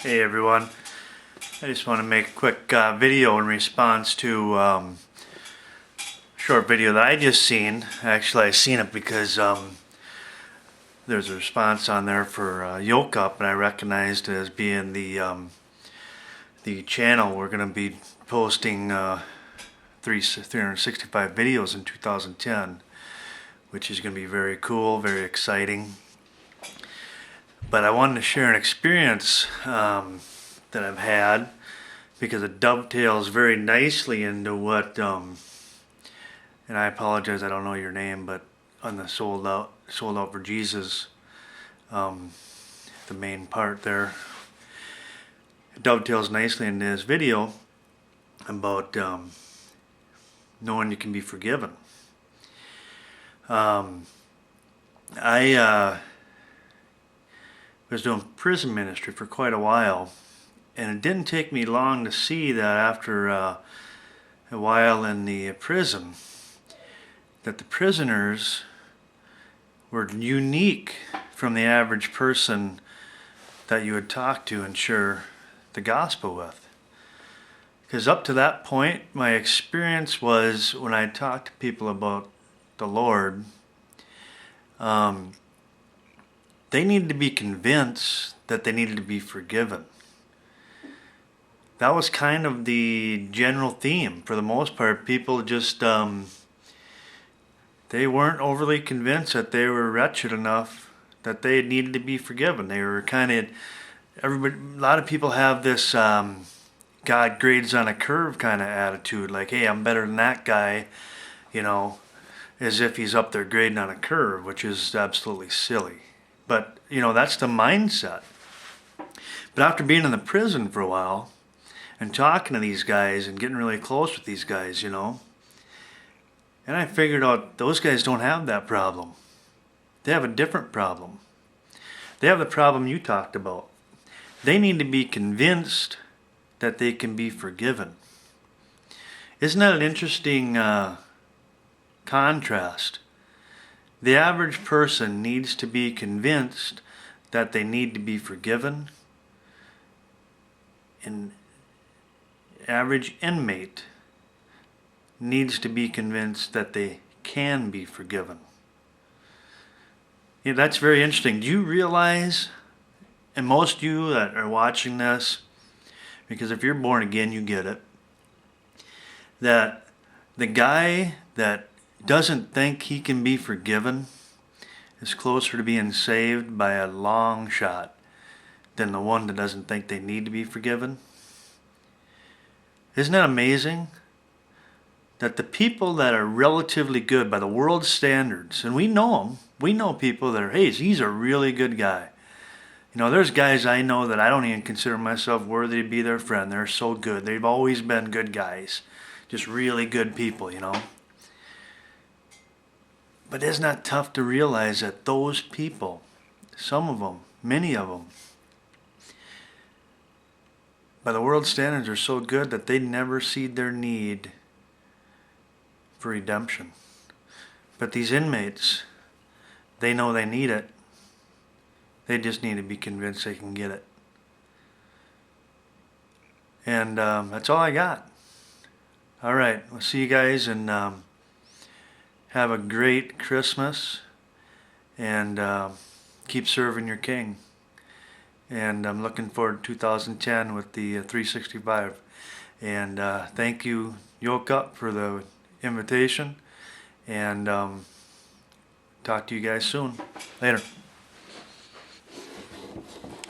Hey everyone, I just want to make a quick video in response to a short video that I just seen. Actually, I seen it because there's a response on there for YokeUp, and I recognized it as being the channel we're going to be posting 365 videos in 2010, which is going to be very cool, very exciting. But I wanted to share an experience that I've had, because it dovetails very nicely into what, and I apologize, I don't know your name, but on the Sold Out for Jesus, the main part there, it dovetails nicely into this video about knowing you can be forgiven. I was doing prison ministry for quite a while, and it didn't take me long to see that after a while in the prison, that the prisoners were unique from the average person that you would talk to and share the gospel with. Because up to that point, my experience was, when I talked to people about the Lord, they needed to be convinced that they needed to be forgiven. That was kind of the general theme. For the most part, people just, they weren't overly convinced that they were wretched enough that they needed to be forgiven. They were kind of, a lot of people have this God grades on a curve kind of attitude, like, hey, I'm better than that guy, you know, as if he's up there grading on a curve, which is absolutely silly. But, you know, that's the mindset. But after being in the prison for a while and talking to these guys and getting really close with these guys, you know, and I figured out those guys don't have that problem. They have a different problem. They have the problem you talked about. They need to be convinced that they can be forgiven. Isn't that an interesting contrast? The average person needs to be convinced that they need to be forgiven. An average inmate needs to be convinced that they can be forgiven. Yeah, that's very interesting. Do you realize, and most of you that are watching this, because if you're born again, you get it, that the guy that doesn't think he can be forgiven is closer to being saved by a long shot than the one that doesn't think they need to be forgiven? Isn't that amazing? That the people that are relatively good by the world's standards, and we know them, we know people that are, hey, he's a really good guy. You know, there's guys I know that I don't even consider myself worthy to be their friend. They're so good. They've always been good guys. Just really good people, you know. But isn't that tough to realize that those people, some of them, many of them, by the world's standards, are so good that they never see their need for redemption. But these inmates, they know they need it. They just need to be convinced they can get it. And that's all I got. All right, we'll see you guys, and have a great Christmas, and keep serving your King. And I'm looking forward to 2010 with the 365. And thank you, YokeUp, for the invitation. And talk to you guys soon. Later.